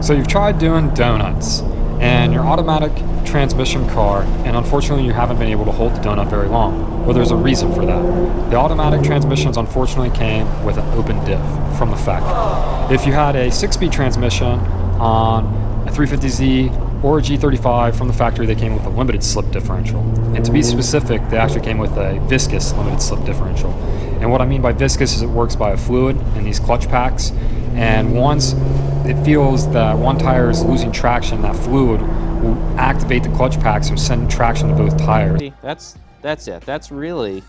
So you've tried doing donuts and your automatic transmission car, and unfortunately you haven't been able to hold the donut very long. Well, there's a reason for that. The automatic transmissions unfortunately came with an open diff from the factory. If you had a 6-speed transmission on a 350Z or a G35 from the factory, they came with a limited slip differential. And to be specific, they actually came with a viscous limited slip differential. And what I mean by viscous is it works by a fluid in these clutch packs, and once it feels that one tire is losing traction, that fluid will activate the clutch packs and send traction to both tires. That's it. That's really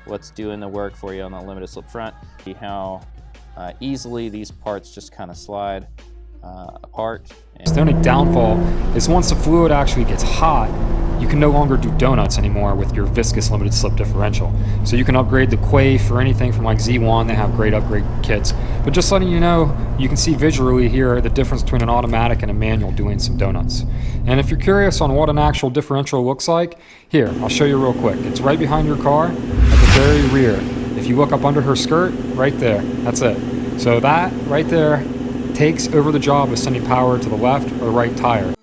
what's doing the work for you on the limited slip front. See how easily these parts just kind of slide apart. The only downfall is once the fluid actually gets hot, you can no longer do donuts anymore with your viscous limited slip differential. So you can upgrade the CAI for anything from like Z1, they have great upgrade kits. But just letting you know, you can see visually here the difference between an automatic and a manual doing some donuts. And if you're curious on what an actual differential looks like, here, I'll show you real quick. It's right behind your car at the very rear. If you look up under her skirt, right there, that's it. So that right there takes over the job of sending power to the left or right tire.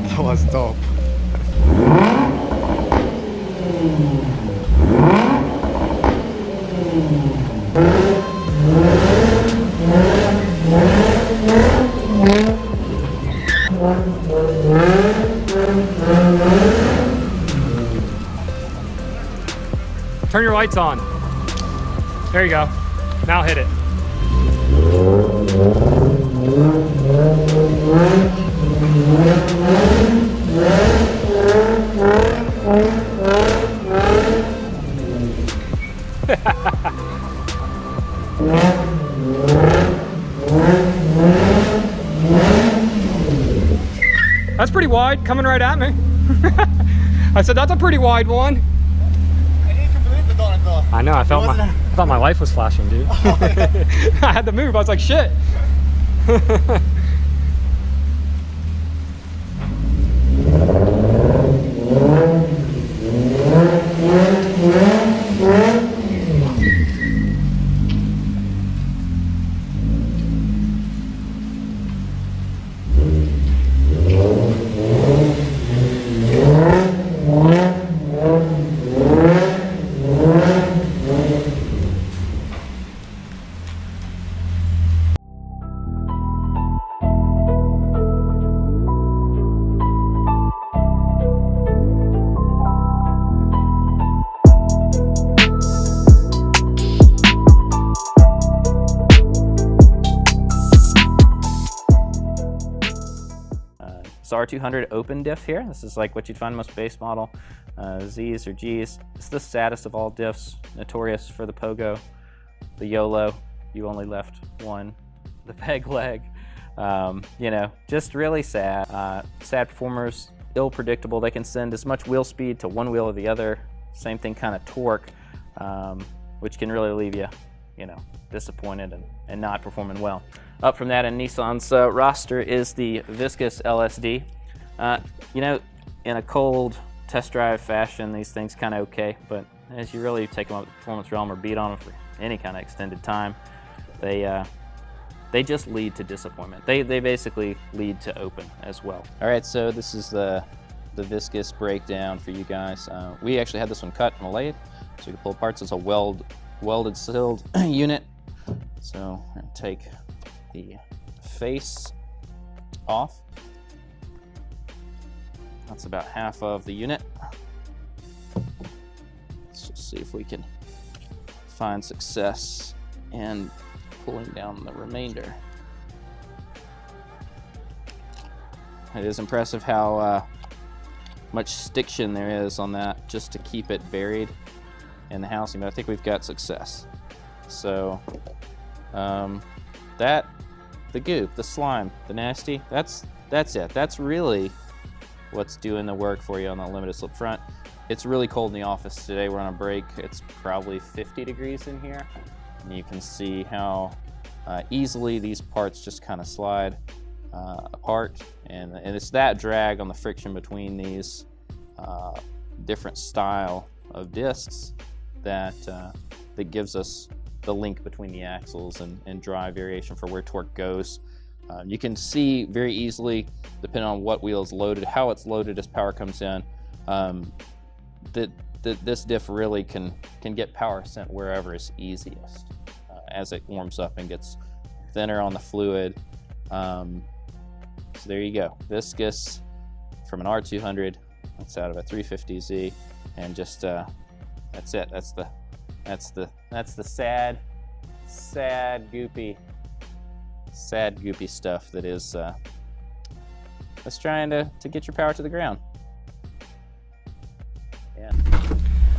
That was dope. Turn your lights on. There you go. Now hit it. That's pretty wide, coming right at me. I said, that's a pretty wide one. I know, I thought my life was flashing, dude. Oh, okay. I had to move, I was like, shit. It's R200 open diff here. This is like what you'd find most base model Z's or G's. It's the saddest of all diffs, notorious for the pogo, the YOLO, you only left one, the peg leg. You know, just really sad. Sad performers, ill predictable. They can send as much wheel speed to one wheel or the other. Same thing kind of torque, which can really leave you, you know, disappointed and not performing well. Up from that in Nissan's roster is the viscous LSD. You know, in a cold test drive fashion, these things kind of okay, but as you really take them up the performance realm or beat on them for any kind of extended time, they just lead to disappointment. They basically lead to open as well. All right, so this is the viscous breakdown for you guys. We actually had this one cut on a lathe. So you can pull apart. It's a welded sealed unit. So I'm going to take the face off. That's about half of the unit. Let's just see if we can find success in pulling down the remainder. It is impressive how much stiction there is on that just to keep it buried in the housing, but I think we've got success. So the goop, the slime, the nasty, that's it. That's really what's doing the work for you on the limited slip front. It's really cold in the office today. We're on a break. It's probably 50 degrees in here. And you can see how easily these parts just kind of slide apart. And it's that drag on the friction between these different style of discs that gives us the link between the axles and drive variation for where torque goes. You can see very easily, depending on what wheel is loaded, how it's loaded as power comes in, that this diff really can get power sent wherever it's easiest as it warms up and gets thinner on the fluid. So there you go, viscous from an R200. That's out of a 350Z, and just that's it. That's the sad goopy stuff that is that's trying to get your power to the ground. Yeah.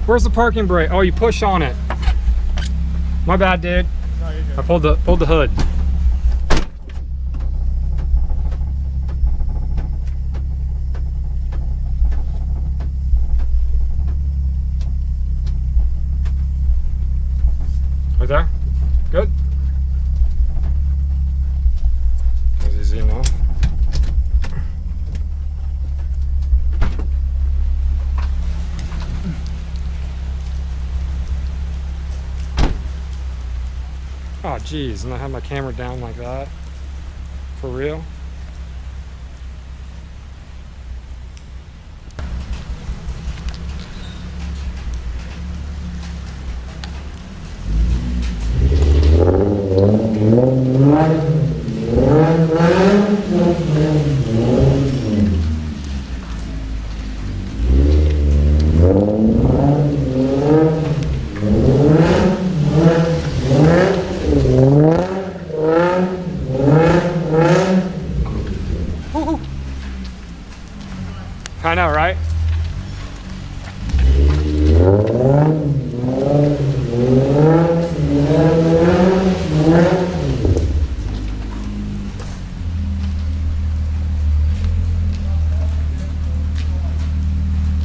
Where's the parking brake? Oh, you push on it. My bad, dude. No, you're good. I pulled the hood. Right there? Good? That's easy enough. Oh geez, and I have my camera down like that? For real? I know, right?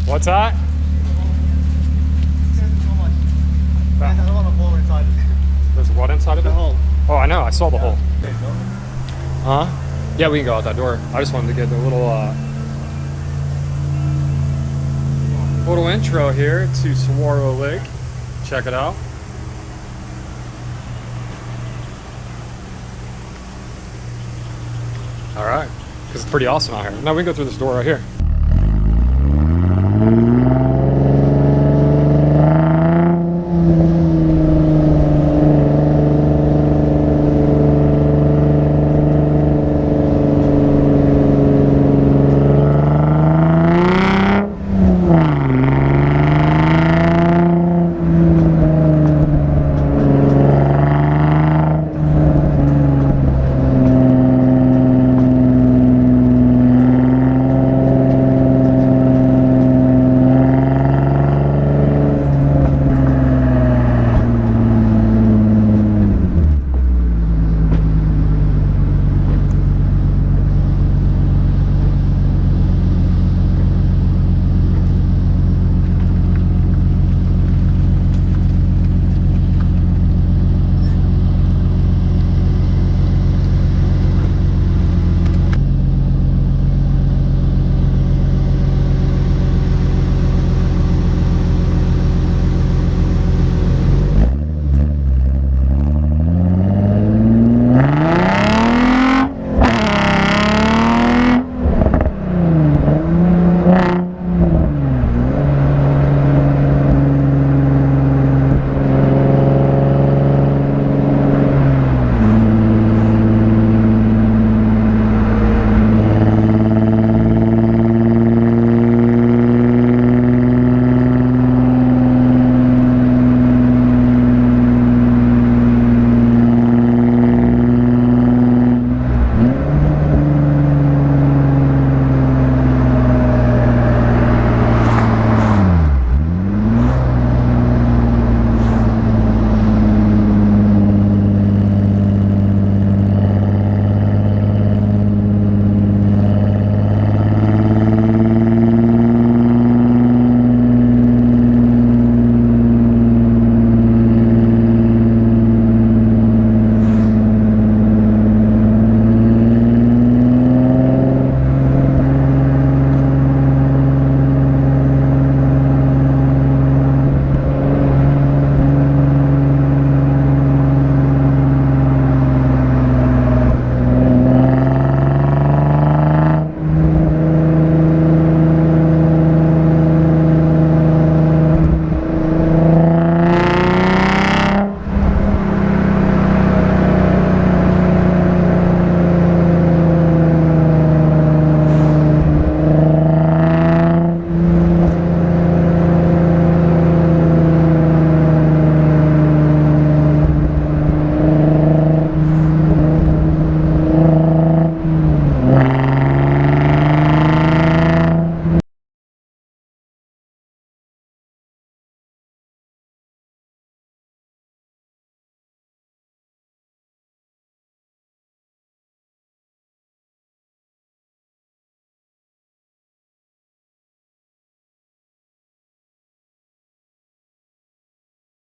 What's that? There's what inside of it? The hole. Oh, I know. I saw the hole. Huh? Yeah, we can go out that door. I just wanted to get a little intro here to Saguaro Lake. Check it out. All right, because it's pretty awesome out here. Now we can go through this door right here.